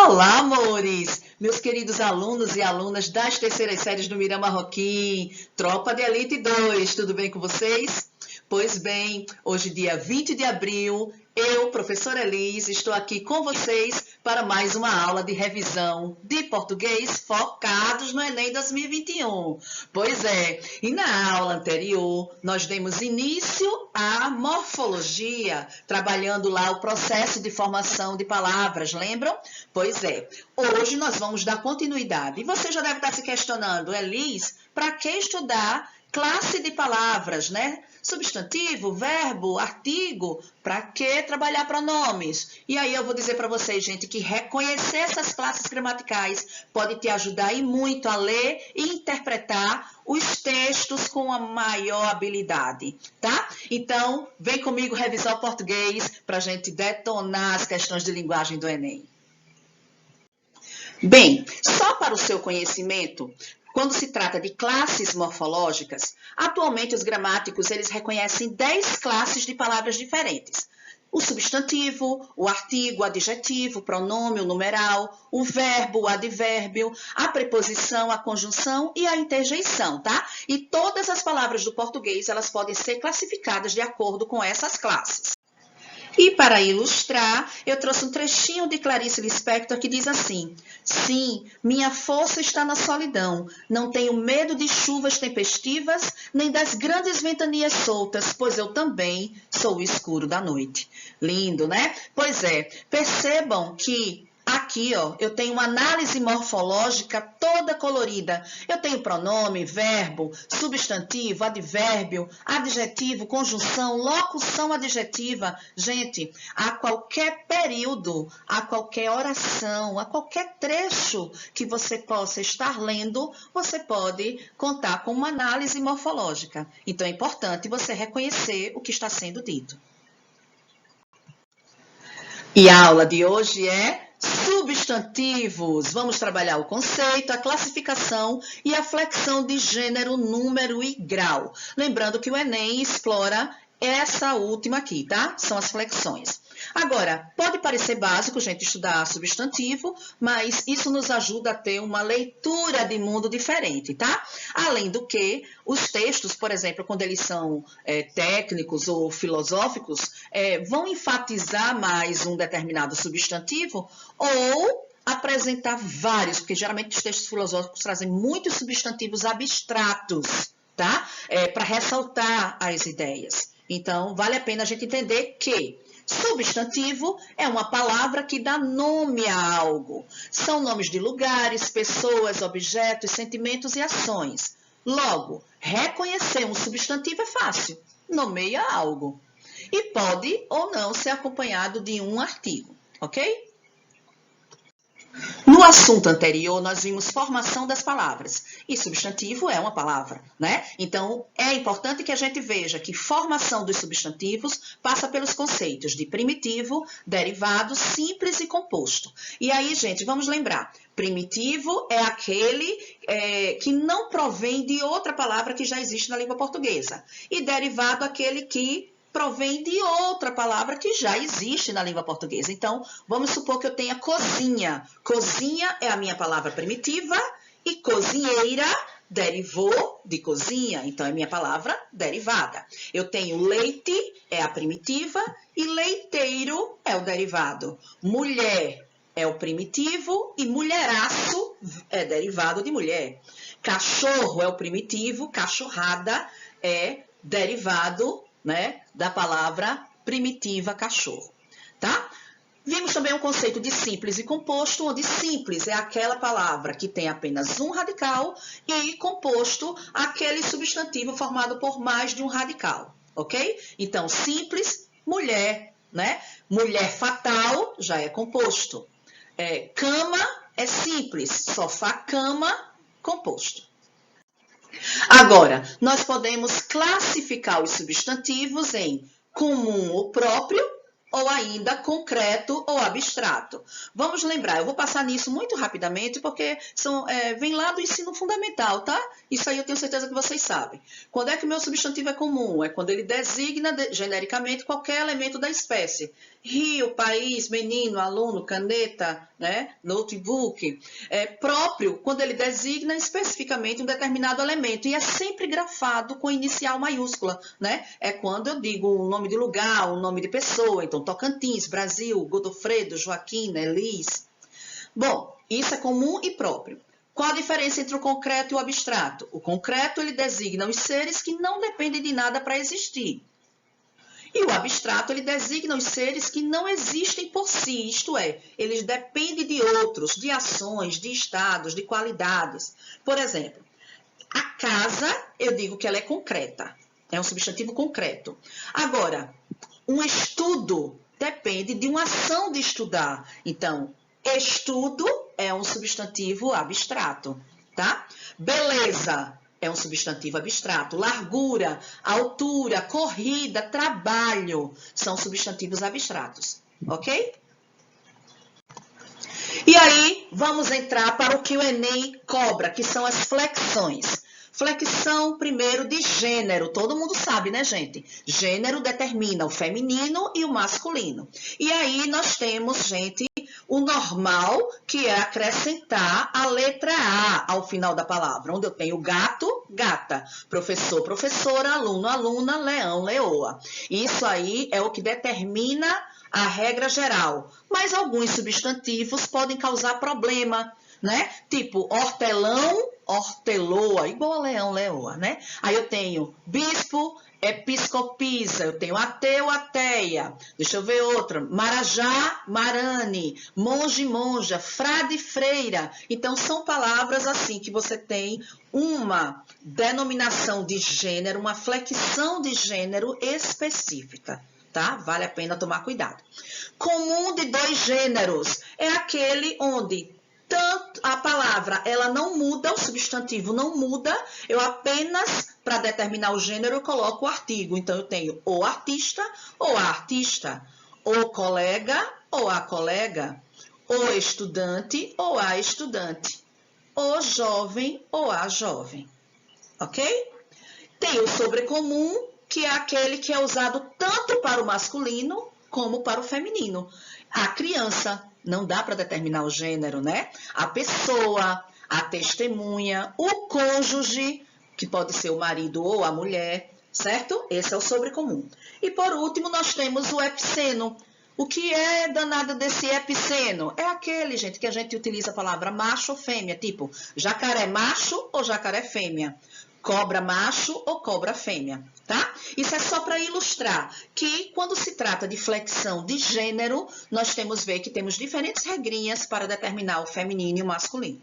Olá, amores! Meus queridos alunos e alunas das terceiras séries do Mirama Roquim, Tropa de Elite 2, tudo bem com vocês? Pois bem, hoje, dia 20 de abril, eu, professora Elis, estou aqui com vocês para mais uma aula de revisão de português focados no Enem 2021. Pois é, e na aula anterior, nós demos início à morfologia, trabalhando lá o processo de formação de palavras, lembram? Pois é, hoje nós vamos dar continuidade. E você já deve estar se questionando, Elis, para que estudar classe de palavras, né? Substantivo, verbo, artigo, para que trabalhar pronomes? E aí eu vou dizer para vocês, gente, que reconhecer essas classes gramaticais pode te ajudar e muito a ler e interpretar os textos com a maior habilidade, tá? Então, vem comigo revisar o português para a gente detonar as questões de linguagem do Enem. Bem, só para o seu conhecimento, quando se trata de classes morfológicas, atualmente os gramáticos eles reconhecem 10 classes de palavras diferentes. O substantivo, o artigo, o adjetivo, o pronome, o numeral, o verbo, o advérbio, a preposição, a conjunção e a interjeição, tá? E todas as palavras do português elas podem ser classificadas de acordo com essas classes. E para ilustrar, eu trouxe um trechinho de Clarice Lispector que diz assim: sim, minha força está na solidão, não tenho medo de chuvas tempestivas, nem das grandes ventanias soltas, pois eu também sou o escuro da noite. Lindo, né? Pois é, percebam que aqui, ó, eu tenho uma análise morfológica toda colorida. Eu tenho pronome, verbo, substantivo, advérbio, adjetivo, conjunção, locução adjetiva. Gente, a qualquer período, a qualquer oração, a qualquer trecho que você possa estar lendo, você pode contar com uma análise morfológica. Então, é importante você reconhecer o que está sendo dito. E a aula de hoje é substantivos. Vamos trabalhar o conceito, a classificação e a flexão de gênero, número e grau. Lembrando que o Enem explora essa última aqui, tá? São as flexões. Agora, pode parecer básico, gente, estudar substantivo, mas isso nos ajuda a ter uma leitura de mundo diferente, tá? Além do que, os textos, por exemplo, quando eles são técnicos ou filosóficos, vão enfatizar mais um determinado substantivo ou apresentar vários, porque geralmente os textos filosóficos trazem muitos substantivos abstratos, tá? Para ressaltar as ideias. Então, vale a pena a gente entender que substantivo é uma palavra que dá nome a algo. São nomes de lugares, pessoas, objetos, sentimentos e ações. Logo, reconhecer um substantivo é fácil. Nomeia algo. E pode ou não ser acompanhado de um artigo, ok? No assunto anterior, nós vimos formação das palavras. E substantivo é uma palavra, né? Então, é importante que a gente veja que formação dos substantivos passa pelos conceitos de primitivo, derivado, simples e composto. E aí, gente, vamos lembrar. Primitivo é aquele que não provém de outra palavra que já existe na língua portuguesa. E derivado, aquele que provém de outra palavra que já existe na língua portuguesa. Então, vamos supor que eu tenha cozinha. Cozinha é a minha palavra primitiva e cozinheira derivou de cozinha, então é minha palavra derivada. Eu tenho leite, é a primitiva, e leiteiro é o derivado. Mulher é o primitivo e mulheraço é derivado de mulher. Cachorro é o primitivo, cachorrada é derivado, né, da palavra primitiva cachorro, tá? Vimos também o conceito de simples e composto, onde simples é aquela palavra que tem apenas um radical e composto aquele substantivo formado por mais de um radical, ok? Então, simples, mulher, né? Mulher fatal já é composto. Cama é simples, sofá, cama, composto. Agora, nós podemos classificar os substantivos em comum ou próprio ou ainda concreto ou abstrato. Vamos lembrar, eu vou passar nisso muito rapidamente, porque vem lá do ensino fundamental, tá? Isso aí eu tenho certeza que vocês sabem. Quando é que o meu substantivo é comum? É quando ele designa genericamente qualquer elemento da espécie. Rio, país, menino, aluno, caneta, né? Notebook. Próprio, quando ele designa especificamente um determinado elemento, e é sempre grafado com inicial maiúscula, né? É quando eu digo o nome de lugar, o nome de pessoa, então Tocantins, Brasil, Godofredo, Joaquina, Elis. Bom, isso é comum e próprio. Qual a diferença entre o concreto e o abstrato? O concreto, ele designa os seres que não dependem de nada para existir. E o abstrato, ele designa os seres que não existem por si, isto é, eles dependem de outros, de ações, de estados, de qualidades. Por exemplo, a casa, eu digo que ela é concreta, é um substantivo concreto. Agora, um estudo depende de uma ação de estudar. Então, estudo é um substantivo abstrato, tá? Beleza é um substantivo abstrato. Largura, altura, corrida, trabalho são substantivos abstratos, ok? E aí, vamos entrar para o que o Enem cobra, que são as flexões. Flexão, primeiro, de gênero. Todo mundo sabe, né, gente? Gênero determina o feminino e o masculino. E aí, nós temos, gente, o normal, que é acrescentar a letra A ao final da palavra, onde eu tenho gato, gata, professor, professora, aluno, aluna, leão, leoa. Isso aí é o que determina a regra geral. Mas alguns substantivos podem causar problema, né? Tipo hortelão, horteloa, igual a leão, leoa, né? Aí eu tenho bispo, episcopisa, eu tenho ateu, ateia, deixa eu ver outra, marajá, marane, monge, monja, frade, freira. Então, são palavras assim que você tem uma denominação de gênero, uma flexão de gênero específica, tá? Vale a pena tomar cuidado. Comum de dois gêneros é aquele onde tanto a palavra ela não muda, o substantivo não muda, eu apenas, para determinar o gênero, eu coloco o artigo. Então, eu tenho o artista ou a artista, o colega ou a colega, o estudante ou a estudante, o jovem ou a jovem, ok? Tem o sobrecomum, que é aquele que é usado tanto para o masculino como para o feminino. A criança, não dá para determinar o gênero, né? A pessoa, a testemunha, o cônjuge, que pode ser o marido ou a mulher, certo? Esse é o sobrecomum. E por último, nós temos o epiceno. O que é danado desse epiceno? É aquele, gente, que a gente utiliza a palavra macho ou fêmea, tipo jacaré macho ou jacaré fêmea. Cobra macho ou cobra fêmea, tá? Isso é só para ilustrar que quando se trata de flexão de gênero, nós temos que temos diferentes regrinhas para determinar o feminino e o masculino.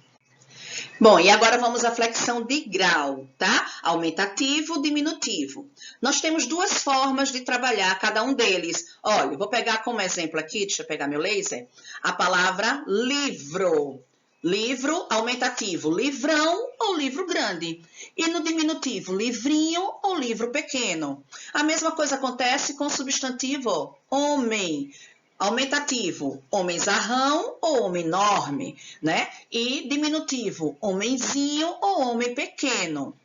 Bom, e agora vamos à flexão de grau, tá? Aumentativo, diminutivo. Nós temos duas formas de trabalhar cada um deles. Olha, eu vou pegar como exemplo aqui, deixa eu pegar meu laser, a palavra livro. Livro, aumentativo, livrão ou livro grande. E no diminutivo, livrinho ou livro pequeno. A mesma coisa acontece com o substantivo homem. Aumentativo, homenzarrão ou homem enorme, né? E diminutivo, homenzinho ou homem pequeno.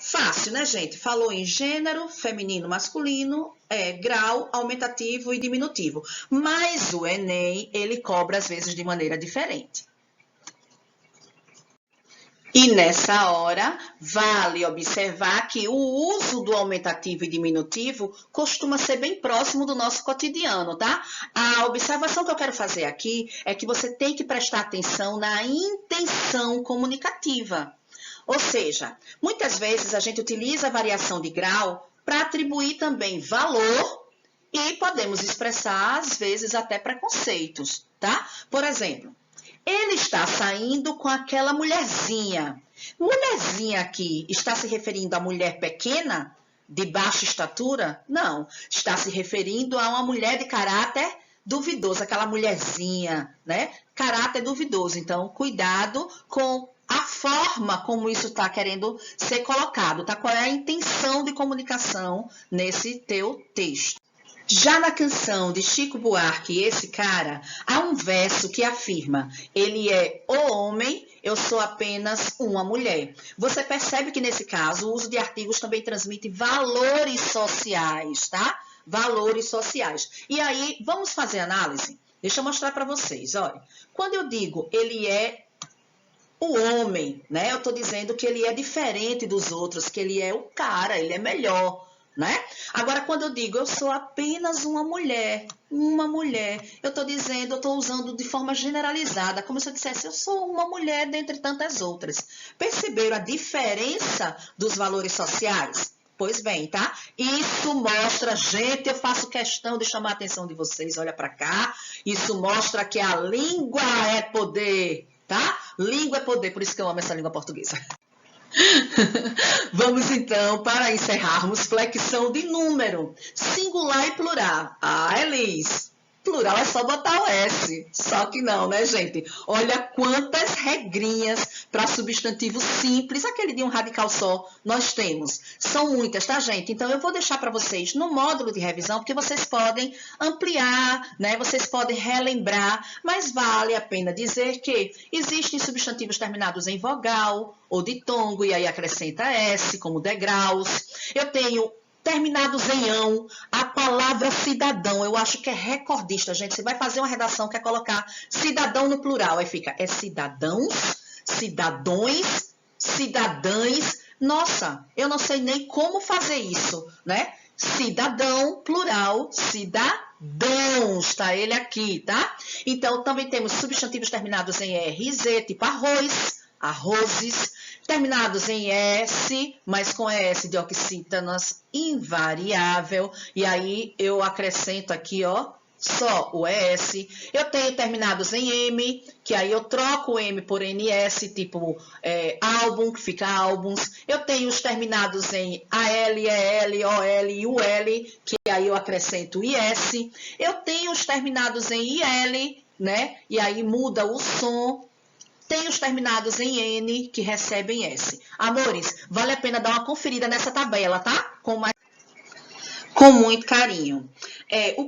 Fácil, né, gente? Falou em gênero, feminino, masculino, grau, aumentativo e diminutivo. Mas o Enem, ele cobra às vezes de maneira diferente. E nessa hora, vale observar que o uso do aumentativo e diminutivo costuma ser bem próximo do nosso cotidiano, tá? A observação que eu quero fazer aqui é que você tem que prestar atenção na intenção comunicativa. Ou seja, muitas vezes a gente utiliza a variação de grau para atribuir também valor e podemos expressar, às vezes, até preconceitos, tá? Por exemplo, ele está saindo com aquela mulherzinha. Mulherzinha aqui está se referindo à mulher pequena, de baixa estatura? Não, está se referindo a uma mulher de caráter duvidoso, aquela mulherzinha, né? Caráter duvidoso. Então, cuidado com a forma como isso está querendo ser colocado, tá? Qual é a intenção de comunicação nesse teu texto? Já na canção de Chico Buarque, Esse Cara, há um verso que afirma: ele é o homem, eu sou apenas uma mulher. Você percebe que nesse caso o uso de artigos também transmite valores sociais, tá? Valores sociais. E aí, vamos fazer análise? Deixa eu mostrar para vocês, olha. Quando eu digo ele é o homem, né? Eu estou dizendo que ele é diferente dos outros, que ele é o cara, ele é melhor, né? Agora, quando eu digo eu sou apenas uma mulher, eu estou dizendo, eu estou usando de forma generalizada, como se eu dissesse eu sou uma mulher dentre tantas outras. Perceberam a diferença dos valores sociais? Pois bem, tá? Isso mostra, gente, eu faço questão de chamar a atenção de vocês, olha para cá. Isso mostra que a língua é poder, tá? Língua é poder, por isso que eu amo essa língua portuguesa. Vamos então, para encerrarmos, flexão de número, singular e plural. Ah, Elis, plural é só botar o S, só que não, né, gente? Olha quantas regrinhas para substantivo simples, aquele de um radical só, nós temos. São muitas, tá, gente? Então, eu vou deixar para vocês no módulo de revisão, porque vocês podem ampliar, né? Vocês podem relembrar, mas vale a pena dizer que existem substantivos terminados em vogal ou ditongo, e aí acrescenta S, como degraus. Eu tenho terminados em ão, a palavra cidadão, eu acho que é recordista, gente. Você vai fazer uma redação, quer colocar cidadão no plural, aí fica, é cidadãos, cidadões, cidadãs. Nossa, eu não sei nem como fazer isso, né? Cidadão, plural, cidadãos, tá ele aqui, tá? Então, também temos substantivos terminados em RZ, tipo arroz, arrozes, terminados em S, mas com S de oxítonas invariável, e aí eu acrescento aqui, ó, só o ES. Eu tenho terminados em M, que aí eu troco o M por NS, tipo álbum, que fica álbuns. Eu tenho os terminados em AL, EL, OL e UL, que aí eu acrescento IS. Eu tenho os terminados em IL, né? E aí muda o som. Tem os terminados em N, que recebem S. Amores, vale a pena dar uma conferida nessa tabela, tá? Com muito carinho.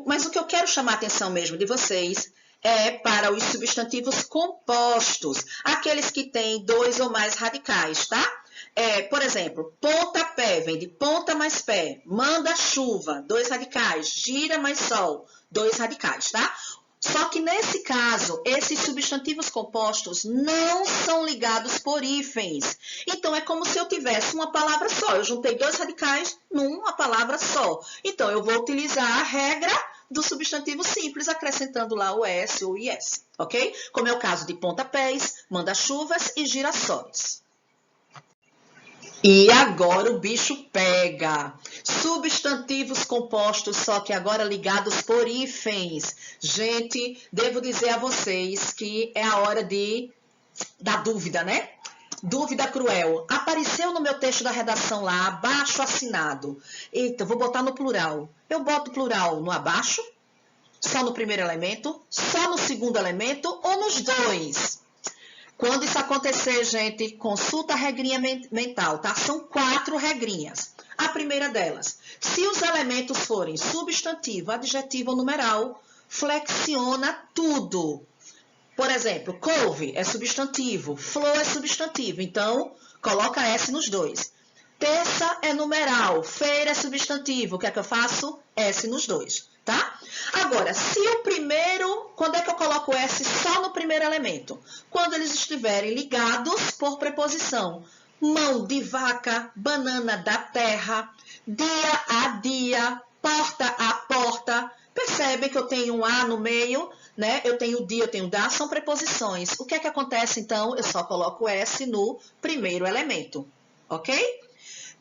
Mas o que eu quero chamar a atenção mesmo de vocês é para os substantivos compostos, aqueles que têm dois ou mais radicais, tá? Por exemplo, pontapé vem de ponta mais pé, manda chuva, dois radicais, gira mais sol, dois radicais, tá? Só que nesse caso, esses substantivos compostos não são ligados por hífens. Então, é como se eu tivesse uma palavra só. Eu juntei dois radicais numa palavra só. Então, eu vou utilizar a regra do substantivo simples, acrescentando lá o S ou IS, ok? Como é o caso de pontapés, manda-chuvas e girassóis. E agora o bicho pega. Substantivos compostos, só que agora ligados por hífens. Gente, devo dizer a vocês que é a hora da dúvida, né? Dúvida cruel. Apareceu no meu texto da redação lá, abaixo assinado. Eita, vou botar no plural. Eu boto plural no abaixo? Só no primeiro elemento? Só no segundo elemento? Ou nos dois? Quando isso acontecer, gente, consulta a regrinha mental, tá? São 4 regrinhas. A primeira delas, se os elementos forem substantivo, adjetivo ou numeral, flexiona tudo. Por exemplo, couve é substantivo, flor é substantivo, então coloca S nos dois. Terça é numeral, feira é substantivo, o que é que eu faço? S nos dois, tá? Agora, se o primeiro, quando é que eu coloco S só no primeiro elemento? Quando eles estiverem ligados por preposição. Mão de vaca, banana da terra, dia a dia, porta a porta. Percebe que eu tenho um A no meio, né? Eu tenho dia, eu tenho da, são preposições. O que é que acontece, então? Eu só coloco S no primeiro elemento, ok?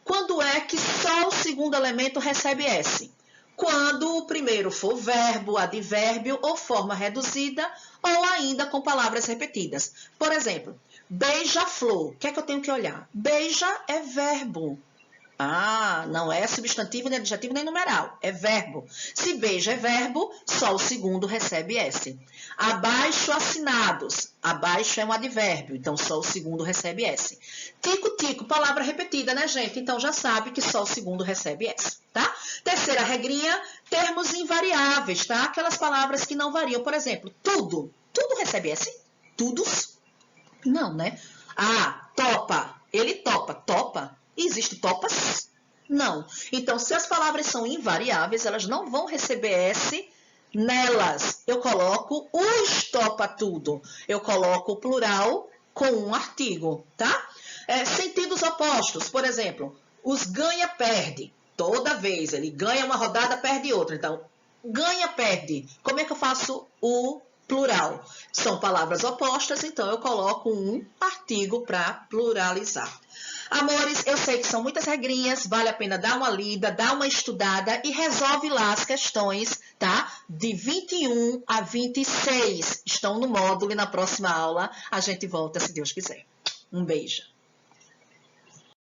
Quando é que só o segundo elemento recebe S? Quando o primeiro for verbo, advérbio ou forma reduzida, ou ainda com palavras repetidas. Por exemplo, beija-flor. O que é que eu tenho que olhar? Beija é verbo. Ah, não é substantivo, nem adjetivo, nem numeral. É verbo. Se beija é verbo, só o segundo recebe S. Abaixo assinados. Abaixo é um advérbio, então só o segundo recebe S. Tico-tico, palavra repetida, né, gente? Então já sabe que só o segundo recebe S, tá? Terceira regrinha, termos invariáveis, tá? Aquelas palavras que não variam. Por exemplo, tudo. Tudo recebe S? Tudos? Não, né? Ah, topa. Ele topa. Topa? Existe topas? Não. Então, se as palavras são invariáveis, elas não vão receber S nelas. Eu coloco os topa tudo. Eu coloco o plural com um artigo, tá? Sentidos opostos. Por exemplo, os ganha-perde. Toda vez ele ganha uma rodada, perde outra. Então, ganha-perde. Como é que eu faço o plural? São palavras opostas, então eu coloco um artigo para pluralizar. Amores, eu sei que são muitas regrinhas, vale a pena dar uma lida, dar uma estudada e resolve lá as questões, tá? De 21 a 26 estão no módulo e na próxima aula a gente volta, se Deus quiser. Um beijo.